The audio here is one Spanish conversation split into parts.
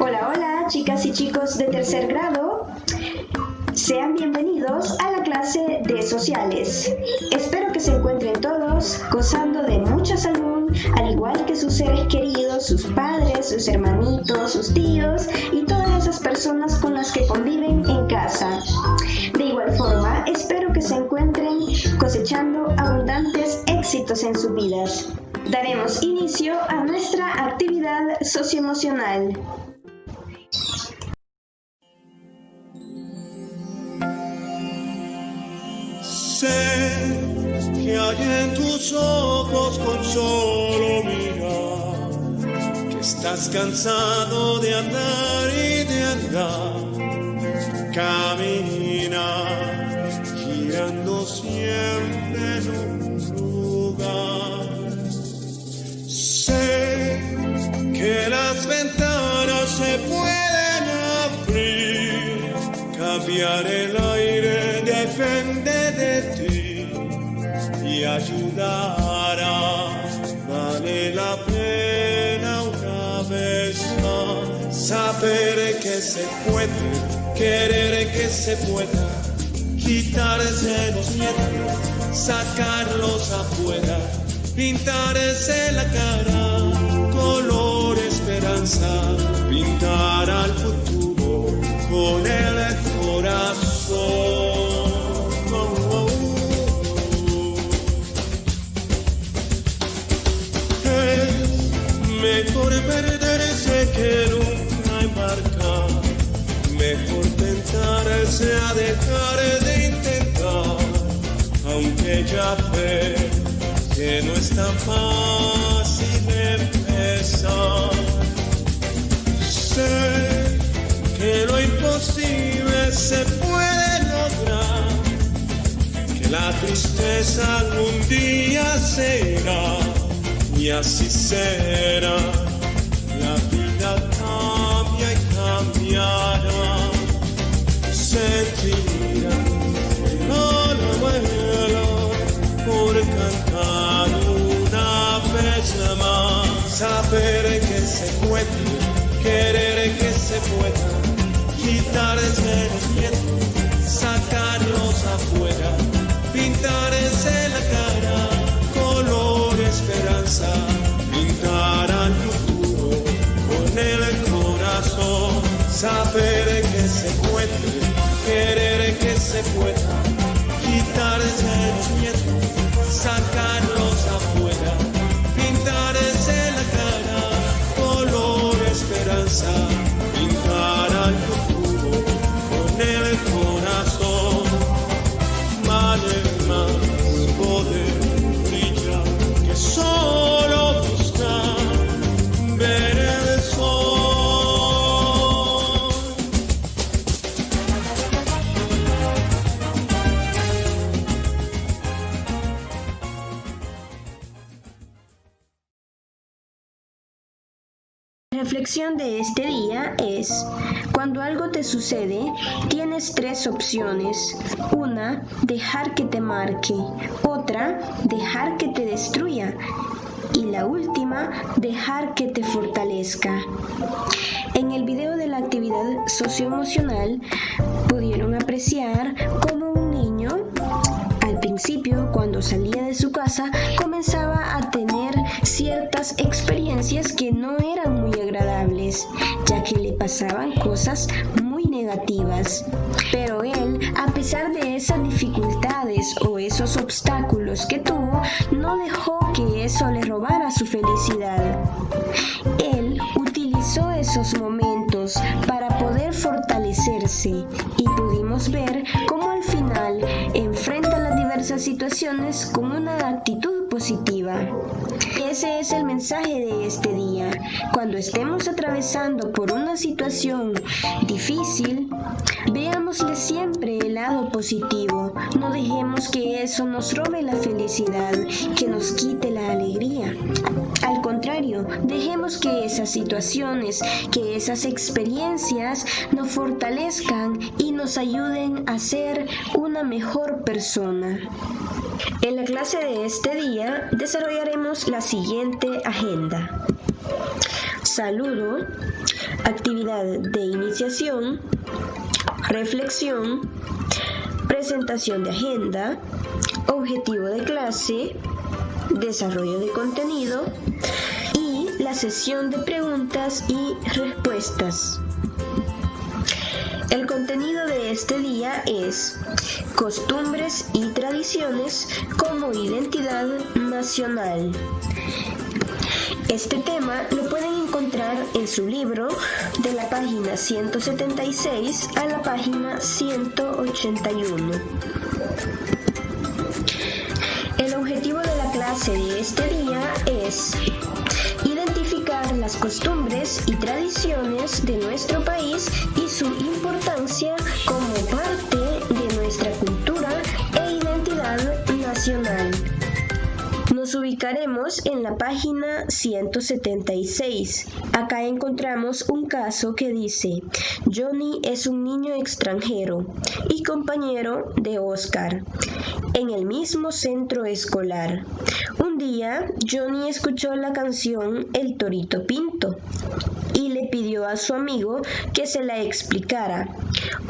Hola, hola, chicas y chicos de tercer grado. Sean bienvenidos a la clase de sociales. Espero que se encuentren todos gozando de mucha salud, al igual que sus seres queridos, sus padres, sus hermanitos, sus tíos y todas esas personas con las que conviven en casa. De igual forma, espero que se encuentren cosechando abundantes éxitos en sus vidas. Daremos inicio a nuestra actividad socioemocional. Sé que hay en tus ojos con solo mirar que estás cansado de andar y de andar. Camina girando siempre en un lugar. Sé que las ventanas se pueden abrir, cambiar el aire depende de ti y ayudará. Vale la pena una vez más saber que se puede, querer que se pueda, quitarse los miedos, sacarlos afuera, pintarse la cara, color esperanza, pintar al futuro con el corazón. Mejor perderse que nunca embarcar, mejor tentarse a dejar de intentar, aunque ya ve que no es tan fácil empezar. Sé que lo imposible se puede lograr, que la tristeza algún día será. Y así será, la vida cambia y cambiará. Sentirá el vuelo por cantar una vez más. Saber que se puede, querer que se pueda, quitarse los miedos, sacarlos afuera, pintarse la cara, color esperanza, pintar al futuro con el corazón. Saber que se puede, querer que se pueda, quitarse los miedos, sacarlos afuera, pintarse la cara, color esperanza, pintar al futuro con el corazón. Vale más poder que solo buscar ver el sol. La reflexión de este día es: cuando algo te sucede, tienes tres opciones. Una, dejar que te marque. Otra, dejar que te destruya. Y la última, dejar que te fortalezca. En el video de la actividad socioemocional pudieron apreciar cómo un niño, al principio, cuando salía de su casa, comenzaba a tener ciertas experiencias que no eran muy agradables, ya que le pasaban cosas muy negativas. Pero él, a pesar de esas dificultades o esos obstáculos que tuvo, no dejó que eso le robara su felicidad. Él utilizó esos momentos para poder fortalecerse y pudimos ver cómo al final enfrenta las diversas situaciones con una actitud positiva. Ese es el mensaje de este día. Cuando estemos atravesando por una situación difícil, veámosle siempre el lado positivo. No dejemos que eso nos robe la felicidad, que nos quite la alegría. Al contrario, dejemos que esas situaciones, que esas experiencias nos fortalezcan y nos ayuden a ser una mejor persona. En la clase de este día desarrollaremos la siguiente agenda. Saludo, actividad de iniciación, reflexión, presentación de agenda, objetivo de clase, desarrollo de contenido y la sesión de preguntas y respuestas. El contenido de este día es costumbres y tradiciones como identidad nacional. Este tema lo pueden encontrar en su libro de la página 176 a la página 181. El objetivo de la clase de este día es identificar las costumbres y tradiciones de nuestro país y su importancia como parte de nuestra cultura e identidad nacional. Nos ubicaremos en la página 176. Acá encontramos un caso que dice: Johnny es un niño extranjero y compañero de Oscar en el mismo centro escolar. Un día, Johnny escuchó la canción El Torito Pinto y le pidió a su amigo que se la explicara.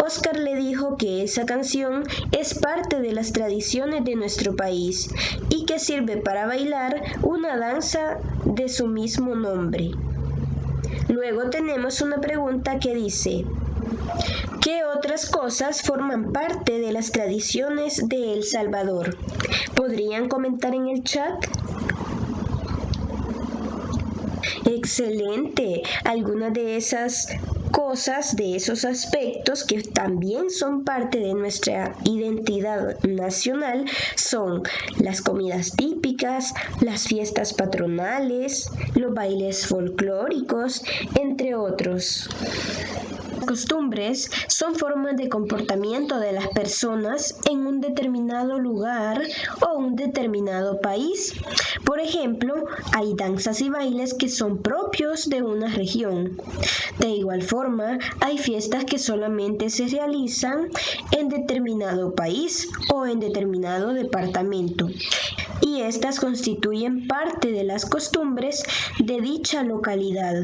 Oscar le dijo que esa canción es parte de las tradiciones de nuestro país y que sirve para bailar una danza de su mismo nombre. Luego tenemos una pregunta que dice: ¿qué otras cosas forman parte de las tradiciones de El Salvador? ¿Podrían comentar en el chat? Excelente. Algunas de esas cosas, de esos aspectos que también son parte de nuestra identidad nacional son las comidas típicas, las fiestas patronales, los bailes folclóricos, entre otros. Costumbres son formas de comportamiento de las personas en un determinado lugar o un determinado país. Por ejemplo, hay danzas y bailes que son propios de una región. De igual forma, hay fiestas que solamente se realizan en determinado país o en determinado departamento, y estas constituyen parte de las costumbres de dicha localidad.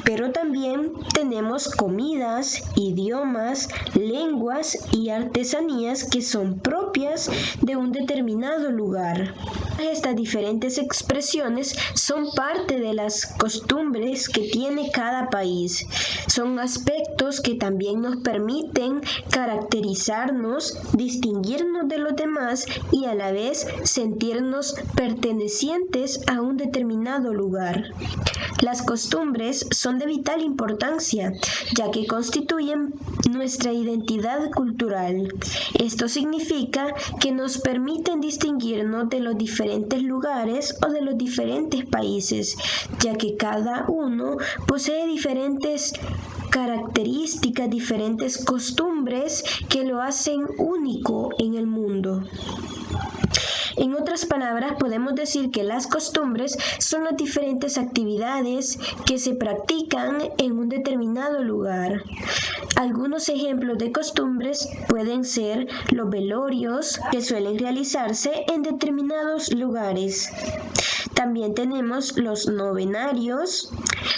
Pero también tenemos comidas, idiomas, lenguas y artesanías que son propias de un determinado lugar. Estas diferentes expresiones son parte de las costumbres que tiene cada país. Son aspectos que también nos permiten caracterizarnos, distinguirnos de los demás y a la vez sentirnos pertenecientes a un determinado lugar. Las costumbres son de vital importancia, ya que constituyen nuestra identidad cultural. Esto significa que nos permiten distinguirnos de los diferentes lugares o de los diferentes países, ya que cada uno posee diferentes características, diferentes costumbres que lo hacen único en el mundo. En otras palabras, podemos decir que las costumbres son las diferentes actividades que se practican en un determinado lugar. Algunos ejemplos de costumbres pueden ser los velorios, que suelen realizarse en determinados lugares. También tenemos los novenarios,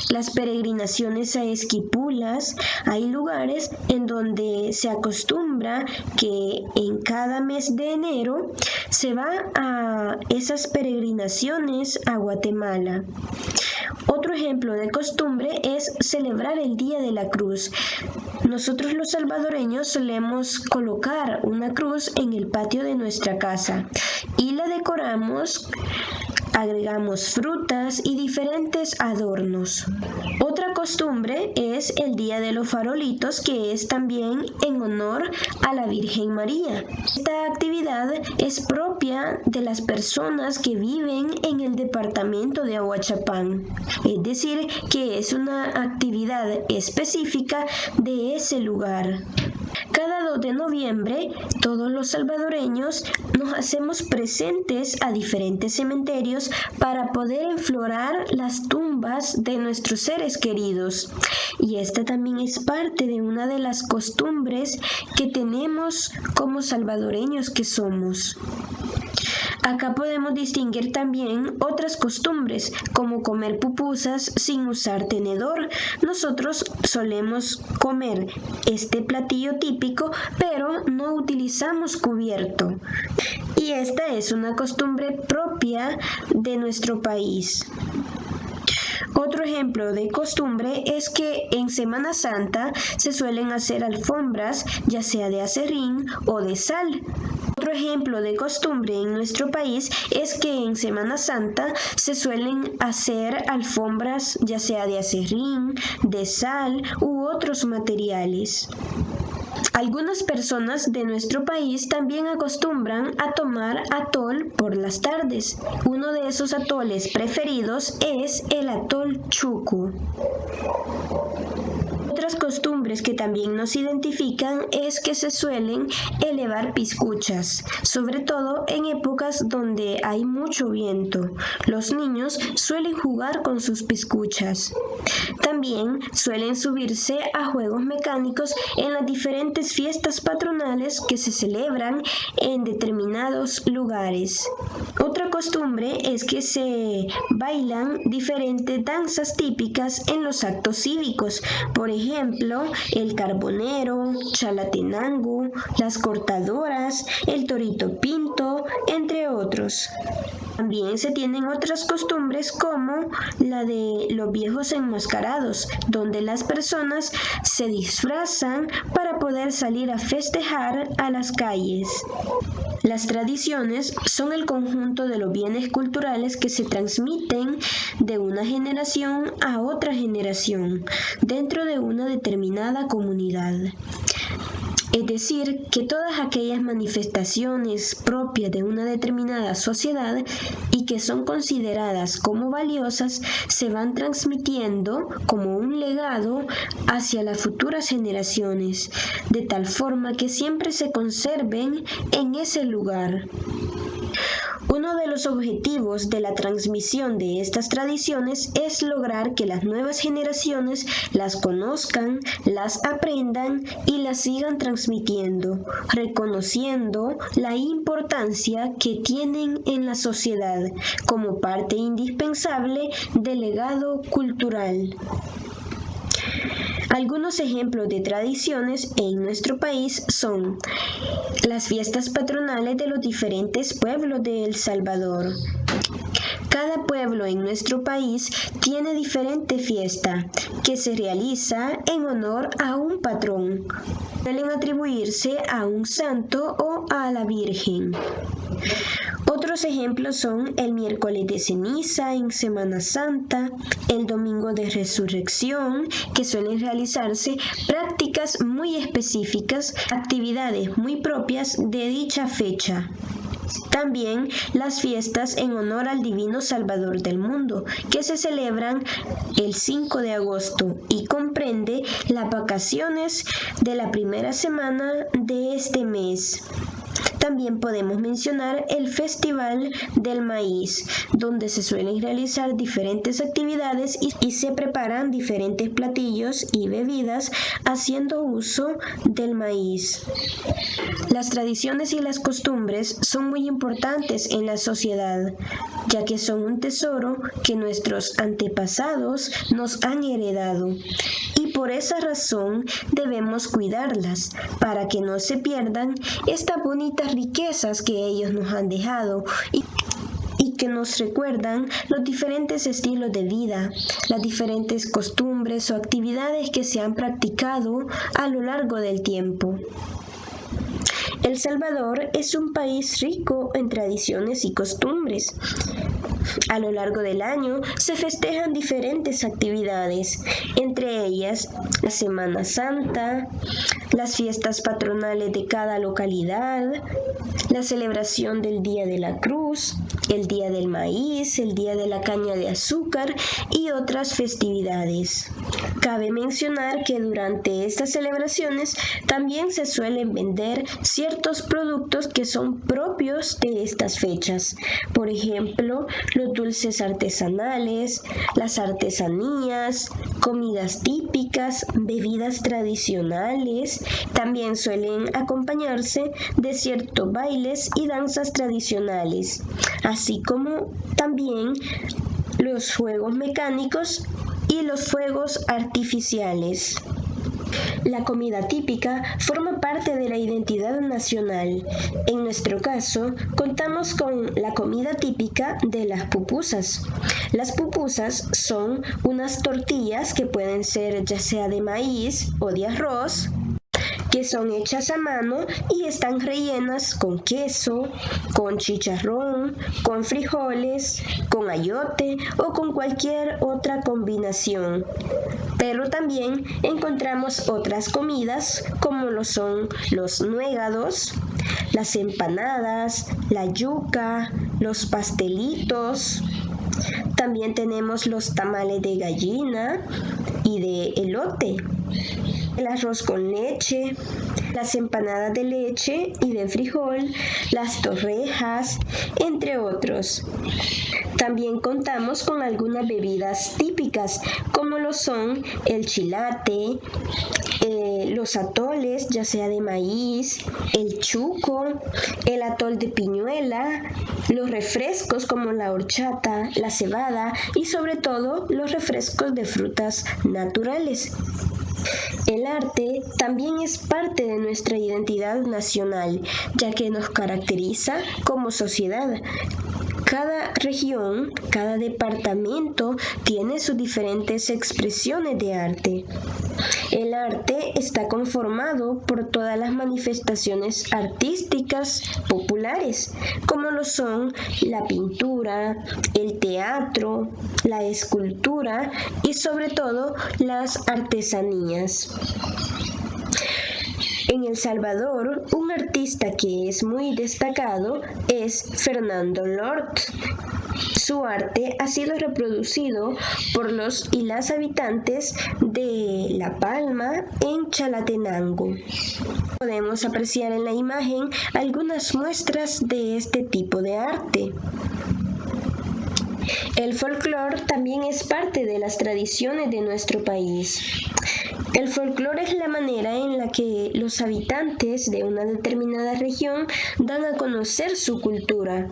las peregrinaciones a Esquipulas. Hay lugares en donde se acostumbra que en cada mes de enero se va a esas peregrinaciones a Guatemala. Otro ejemplo de costumbre es celebrar el Día de la Cruz. Nosotros los salvadoreños solemos colocar una cruz en el patio de nuestra casa y la decoramos, agregamos frutas y diferentes adornos. Otra costumbre es el Día de los Farolitos, que es también en honor a la Virgen María. Esta actividad es propia de las personas que viven en el departamento de Ahuachapán, es decir, que es una actividad específica de ese lugar. Cada 2 de noviembre, todos los salvadoreños nos hacemos presentes a diferentes cementerios para poder enflorar las tumbas de nuestros seres queridos. Y esta también es parte de una de las costumbres que tenemos como salvadoreños que somos. Acá podemos distinguir también otras costumbres, como comer pupusas sin usar tenedor. Nosotros solemos comer este platillo típico, pero no utilizamos cubierto. Y esta es una costumbre propia de nuestro país. Otro ejemplo de costumbre es que en Semana Santa se suelen hacer alfombras, ya sea de aserrín o de sal. Otro ejemplo de costumbre en nuestro país es que en Semana Santa se suelen hacer alfombras, ya sea de aserrín, de sal u otros materiales. Algunas personas de nuestro país también acostumbran a tomar atol por las tardes. Uno de esos atoles preferidos es el atol chuco. Otras costumbres que también nos identifican es que se suelen elevar piscuchas, sobre todo en épocas donde hay mucho viento. Los niños suelen jugar con sus piscuchas. También suelen subirse a juegos mecánicos en las diferentes fiestas patronales que se celebran en determinados lugares. Otra costumbre es que se bailan diferentes danzas típicas en los actos cívicos. Por ejemplo, el carbonero, chalatenango, las cortadoras, el torito pinto, entre otros. También se tienen otras costumbres como la de los viejos enmascarados, donde las personas se disfrazan para poder salir a festejar a las calles. Las tradiciones son el conjunto de los bienes culturales que se transmiten de una generación a otra generación dentro de una determinada comunidad. Es decir, que todas aquellas manifestaciones propias de una determinada sociedad y que son consideradas como valiosas se van transmitiendo como un legado hacia las futuras generaciones, de tal forma que siempre se conserven en ese lugar. Uno de los objetivos de la transmisión de estas tradiciones es lograr que las nuevas generaciones las conozcan, las aprendan y las sigan transmitiendo, reconociendo la importancia que tienen en la sociedad como parte indispensable del legado cultural. Algunos ejemplos de tradiciones en nuestro país son las fiestas patronales de los diferentes pueblos de El Salvador. Cada pueblo en nuestro país tiene diferente fiesta que se realiza en honor a un patrón. Suelen atribuirse a un santo o a la Virgen. Otros ejemplos son el miércoles de ceniza en Semana Santa, el domingo de resurrección, que suelen realizarse prácticas muy específicas, actividades muy propias de dicha fecha. También las fiestas en honor al Divino Salvador del mundo, que se celebran el 5 de agosto y comprende las vacaciones de la primera semana de este mes. También podemos mencionar el Festival del Maíz, donde se suelen realizar diferentes actividades y se preparan diferentes platillos y bebidas haciendo uso del maíz. Las tradiciones y las costumbres son muy importantes en la sociedad, ya que son un tesoro que nuestros antepasados nos han heredado. Y por esa razón debemos cuidarlas para que no se pierdan estas bonitas riquezas que ellos nos han dejado y que nos recuerdan los diferentes estilos de vida, las diferentes costumbres o actividades que se han practicado a lo largo del tiempo. El Salvador es un país rico en tradiciones y costumbres. A lo largo del año se festejan diferentes actividades, entre ellas la Semana Santa, las fiestas patronales de cada localidad, la celebración del Día de la Cruz, el Día del Maíz, el Día de la Caña de Azúcar y otras festividades. Cabe mencionar que durante estas celebraciones también se suelen vender ciertos ciertos productos que son propios de estas fechas. Por ejemplo, los dulces artesanales, las artesanías, comidas típicas, bebidas tradicionales. También suelen acompañarse de ciertos bailes y danzas tradicionales, así como también los juegos mecánicos y los fuegos artificiales. La comida típica forma parte de la identidad nacional. En nuestro caso, contamos con la comida típica de las pupusas. Las pupusas son unas tortillas que pueden ser ya sea de maíz o de arroz, que son hechas a mano y están rellenas con queso, con chicharrón, con frijoles, con ayote o con cualquier otra combinación. Pero también encontramos otras comidas como lo son los nuegados, las empanadas, la yuca, los pastelitos. También tenemos los tamales de gallina y de elote, el arroz con leche, las empanadas de leche y de frijol, las torrejas, entre otros. También contamos con algunas bebidas típicas, como lo son el chilate, los atoles, ya sea de maíz, el chuco, el atol de piñuela, los refrescos como la horchata, la cebada y sobre todo los refrescos de frutas naturales. El arte también es parte de nuestra identidad nacional, ya que nos caracteriza como sociedad. Cada región, cada departamento tiene sus diferentes expresiones de arte. El arte está conformado por todas las manifestaciones artísticas populares, como lo son la pintura, el teatro, la escultura y sobre todo las artesanías. En El Salvador, un artista que es muy destacado es Fernando Lord. Su arte ha sido reproducido por los y las habitantes de La Palma en Chalatenango. Podemos apreciar en la imagen algunas muestras de este tipo de arte. El folclore también es parte de las tradiciones de nuestro país. El folclore es la manera en la que los habitantes de una determinada región dan a conocer su cultura.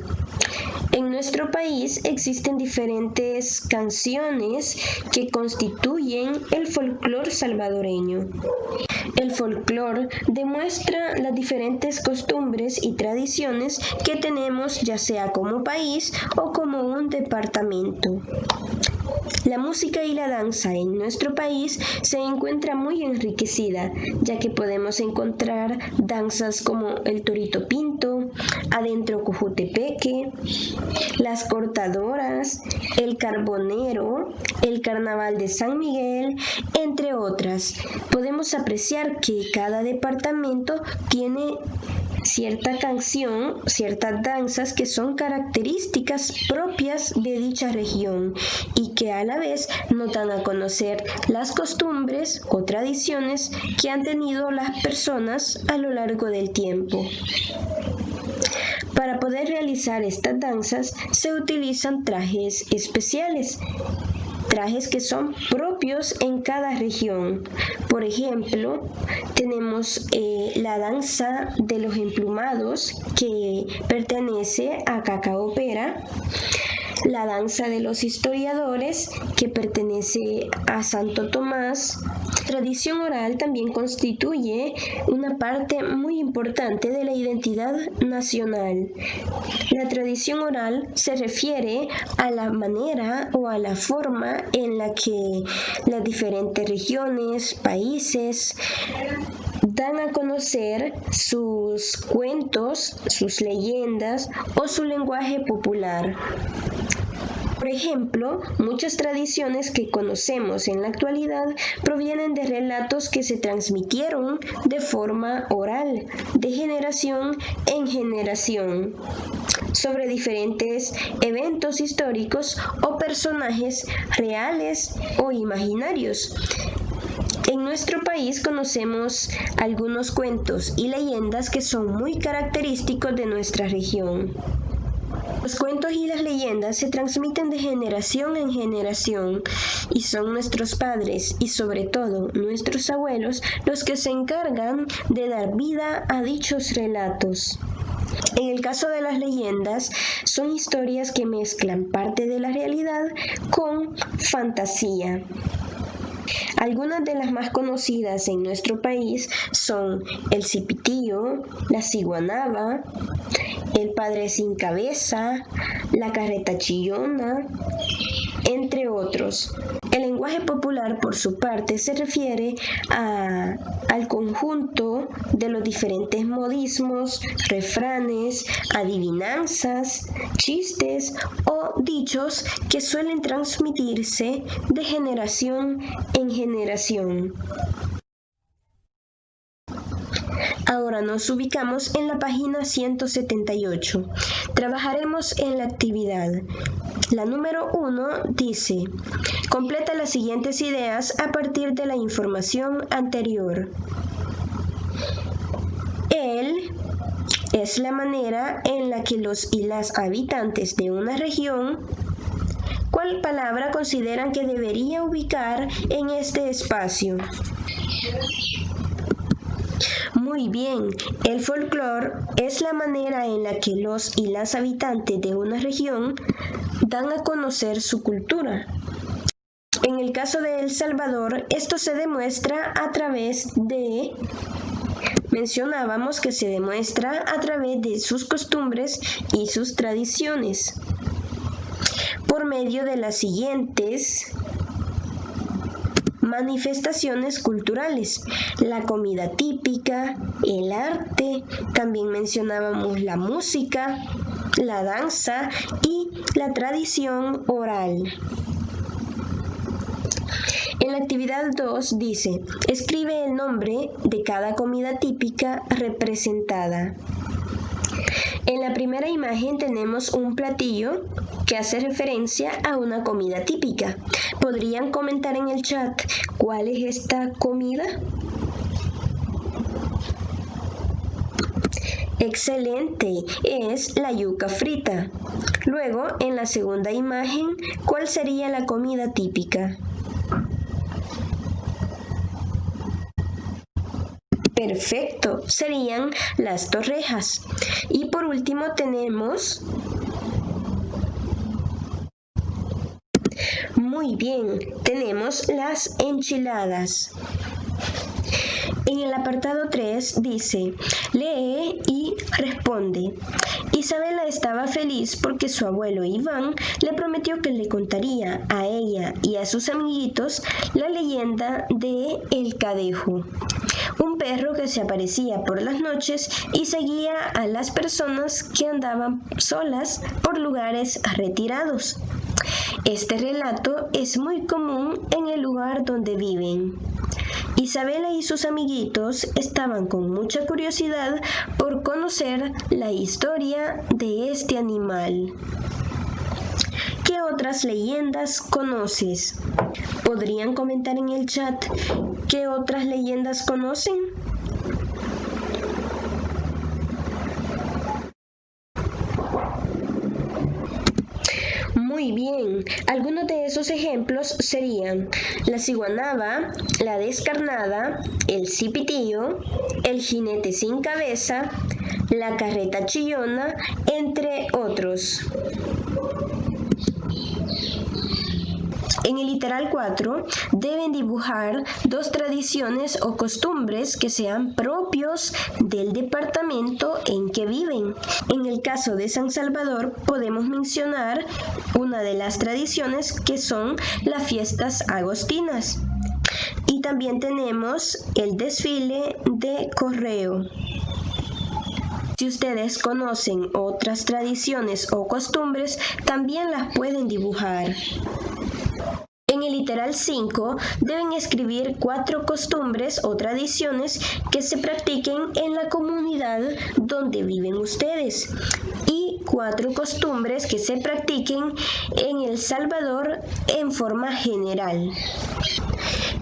En nuestro país existen diferentes canciones que constituyen el folclore salvadoreño. El folclore demuestra las diferentes costumbres y tradiciones que tenemos ya sea como país o como un departamento. La música y la danza en nuestro país se encuentra muy enriquecida, ya que podemos encontrar danzas como el torito pinto, adentro cojutepeque, las cortadoras, el carbonero, el carnaval de San Miguel, entre otras. Podemos apreciar que cada departamento tiene cierta canción, ciertas danzas que son características propias de dicha región y que a la vez nos dan a conocer las costumbres o tradiciones que han tenido las personas a lo largo del tiempo. Para poder realizar estas danzas se utilizan trajes especiales, trajes que son propios en cada región. Por ejemplo, tenemos la danza de los emplumados que pertenece a Cacaopera, la danza de los historiadores que pertenece a Santo Tomás. La tradición oral también constituye una parte muy importante de la identidad nacional. La tradición oral se refiere a la manera o a la forma en la que las diferentes regiones, países, dan a conocer sus cuentos, sus leyendas o su lenguaje popular. Por ejemplo, muchas tradiciones que conocemos en la actualidad provienen de relatos que se transmitieron de forma oral, de generación en generación, sobre diferentes eventos históricos o personajes reales o imaginarios. En nuestro país conocemos algunos cuentos y leyendas que son muy característicos de nuestra región. Los cuentos y las leyendas se transmiten de generación en generación y son nuestros padres y sobre todo nuestros abuelos los que se encargan de dar vida a dichos relatos. En el caso de las leyendas, son historias que mezclan parte de la realidad con fantasía. Algunas de las más conocidas en nuestro país son el Cipitío, la Ciguanaba, el Padre Sin Cabeza, la Carreta Chillona, entre otros. El lenguaje popular, por su parte, se refiere al conjunto de los diferentes modismos, refranes, adivinanzas, chistes o dichos que suelen transmitirse de generación en generación. Ahora nos ubicamos en la página 178. Trabajaremos en la actividad. La número 1 dice: completa las siguientes ideas a partir de la información anterior. El es la manera en la que los y las habitantes de una región. ¿Cuál palabra consideran que debería ubicar en este espacio? Muy bien, el folclore es la manera en la que los y las habitantes de una región dan a conocer su cultura. En el caso de El Salvador, esto se demuestra a través de... Mencionábamos que se demuestra a través de sus costumbres y sus tradiciones, por medio de las siguientes manifestaciones culturales: la comida típica, el arte, también mencionábamos la música, la danza y la tradición oral. En la actividad 2 dice: escribe el nombre de cada comida típica representada. En la primera imagen tenemos un platillo que hace referencia a una comida típica. ¿Podrían comentar en el chat cuál es esta comida? Excelente, es la yuca frita. Luego, en la segunda imagen, ¿cuál sería la comida típica? Perfecto, serían las torrejas. Y por último tenemos... Muy bien, tenemos las enchiladas. En el apartado 3 dice: lee y responde. Isabela estaba feliz porque su abuelo Iván le prometió que le contaría a ella y a sus amiguitos la leyenda de El Cadejo, un perro que se aparecía por las noches y seguía a las personas que andaban solas por lugares retirados. Este relato es muy común en el lugar donde viven. Isabela y sus amiguitos estaban con mucha curiosidad por conocer la historia de este animal. ¿Qué otras leyendas conoces? ¿Podrían comentar en el chat qué otras leyendas conocen? Muy bien, algunos de esos ejemplos serían la ciguanaba, la descarnada, el cipitío, el jinete sin cabeza, la carreta chillona, entre otros. En el literal 4 deben dibujar 2 tradiciones o costumbres que sean propios del departamento en que viven. En el caso de San Salvador podemos mencionar una de las tradiciones que son las fiestas agostinas. Y también tenemos el desfile de correo. Si ustedes conocen otras tradiciones o costumbres, también las pueden dibujar. En En el literal 5 deben escribir 4 costumbres o tradiciones que se practiquen en la comunidad donde viven ustedes y 4 costumbres que se practiquen en El Salvador en forma general.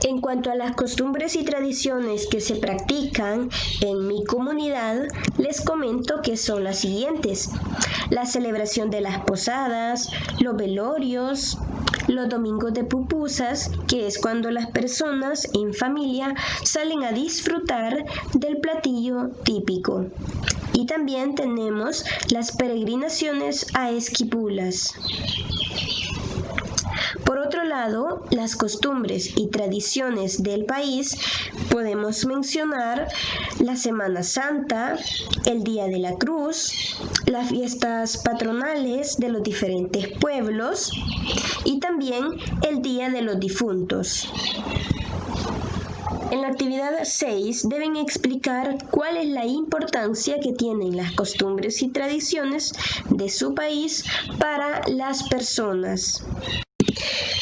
En cuanto a las costumbres y tradiciones que se practican en mi comunidad, les comento que son las siguientes: la celebración de las posadas, los velorios, los domingos de pupusas, que es cuando las personas en familia salen a disfrutar del platillo típico. Y también tenemos las peregrinaciones a Esquipulas. Por otro lado, las costumbres y tradiciones del país podemos mencionar la Semana Santa, el Día de la Cruz, las fiestas patronales de los diferentes pueblos y también el Día de los Difuntos. En la actividad 6 deben explicar cuál es la importancia que tienen las costumbres y tradiciones de su país para las personas.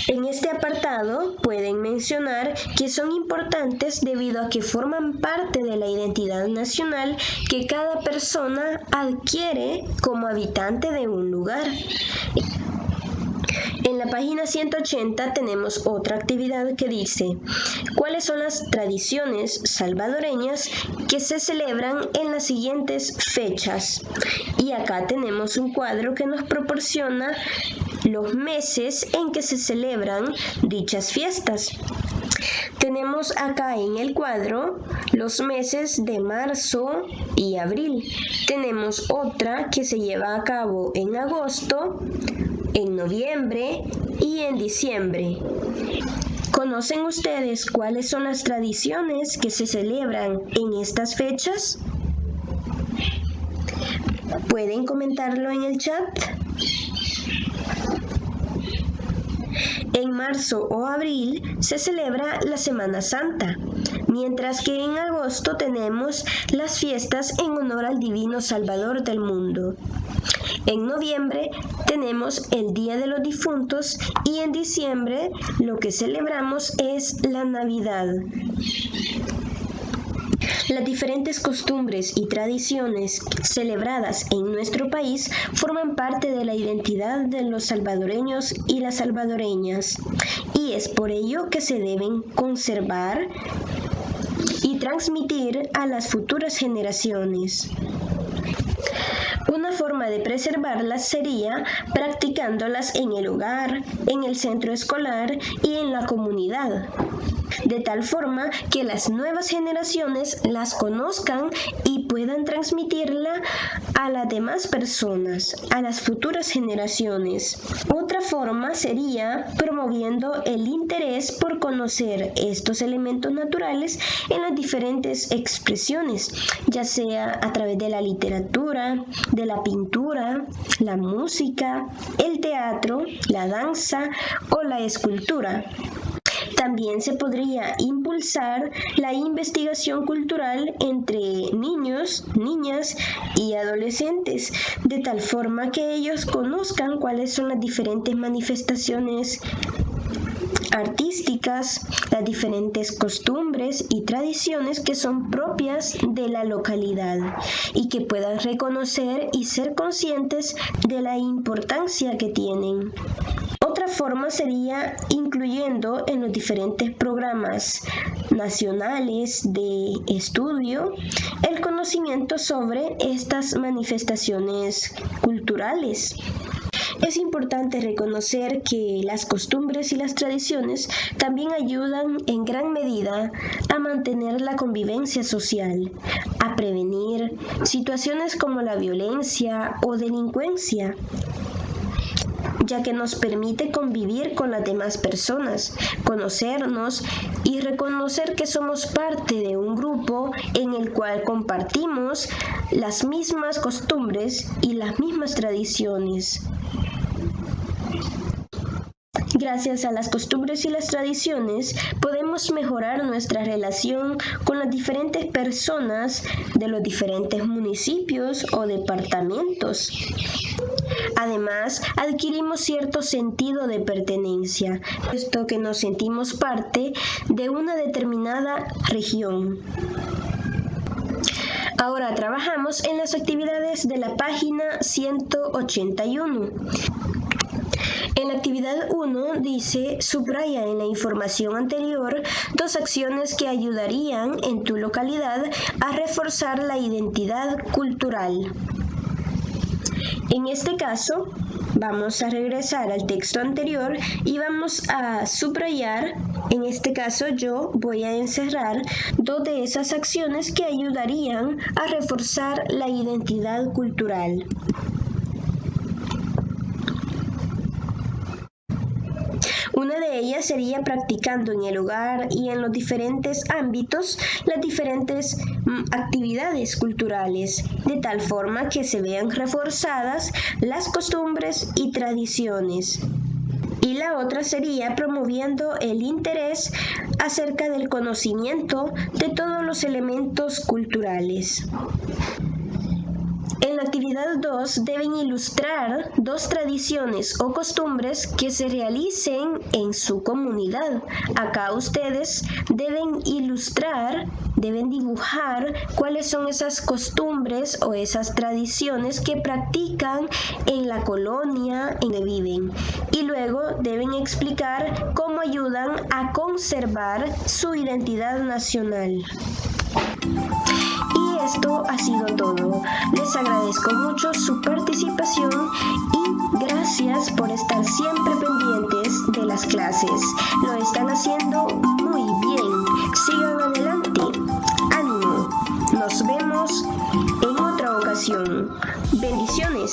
En este apartado pueden mencionar que son importantes debido a que forman parte de la identidad nacional que cada persona adquiere como habitante de un lugar. En la página 180 tenemos otra actividad que dice: ¿cuáles son las tradiciones salvadoreñas que se celebran en las siguientes fechas? Y acá tenemos un cuadro que nos proporciona los meses en que se celebran dichas fiestas. Tenemos acá en el cuadro los meses de marzo y abril. Tenemos otra que se lleva a cabo en agosto, en noviembre y en diciembre. ¿Conocen ustedes cuáles son las tradiciones que se celebran en estas fechas? ¿Pueden comentarlo en el chat? En marzo o abril se celebra la Semana Santa, mientras que en agosto tenemos las fiestas en honor al Divino Salvador del mundo. En noviembre tenemos el Día de los Difuntos y en diciembre lo que celebramos es la Navidad. Las diferentes costumbres y tradiciones celebradas en nuestro país forman parte de la identidad de los salvadoreños y las salvadoreñas, y es por ello que se deben conservar y transmitir a las futuras generaciones. Una forma de preservarlas sería practicándolas en el hogar, en el centro escolar y en la comunidad, de tal forma que las nuevas generaciones las conozcan y puedan transmitirla a las demás personas, a las futuras generaciones. Otra forma sería promoviendo el interés por conocer estos elementos naturales en las diferentes expresiones, ya sea a través de la literatura, de la pintura, la música, el teatro, la danza o la escultura. También se podría impulsar la investigación cultural entre niños, niñas y adolescentes, de tal forma que ellos conozcan cuáles son las diferentes manifestaciones artísticas, las diferentes costumbres y tradiciones que son propias de la localidad y que puedan reconocer y ser conscientes de la importancia que tienen. Otra forma sería incluyendo en los diferentes programas nacionales de estudio el conocimiento sobre estas manifestaciones culturales. Es importante reconocer que las costumbres y las tradiciones también ayudan en gran medida a mantener la convivencia social, a prevenir situaciones como la violencia o delincuencia, ya que nos permite convivir con las demás personas, conocernos y reconocer que somos parte de un grupo en el cual compartimos las mismas costumbres y las mismas tradiciones. Gracias a las costumbres y las tradiciones, podemos mejorar nuestra relación con las diferentes personas de los diferentes municipios o departamentos. Además, adquirimos cierto sentido de pertenencia, puesto que nos sentimos parte de una determinada región. Ahora trabajamos en las actividades de la página 181. En la actividad 1 dice, subraya en la información anterior 2 acciones que ayudarían en tu localidad a reforzar la identidad cultural. En este caso, vamos a regresar al texto anterior y vamos a subrayar. En este caso yo voy a encerrar 2 de esas acciones que ayudarían a reforzar la identidad cultural. Una de ellas sería practicando en el hogar y en los diferentes ámbitos las diferentes actividades culturales, de tal forma que se vean reforzadas las costumbres y tradiciones. Y la otra sería promoviendo el interés acerca del conocimiento de todos los elementos culturales. En la actividad 2 deben ilustrar 2 tradiciones o costumbres que se realicen en su comunidad. Acá ustedes deben ilustrar, deben dibujar cuáles son esas costumbres o esas tradiciones que practican en la colonia en que viven. Y luego deben explicar cómo ayudan a conservar su identidad nacional. Y esto ha sido todo. Les agradezco mucho su participación y gracias por estar siempre pendientes de las clases. Lo están haciendo muy bien. Sigan adelante. ¡Ánimo! Nos vemos en otra ocasión. Bendiciones.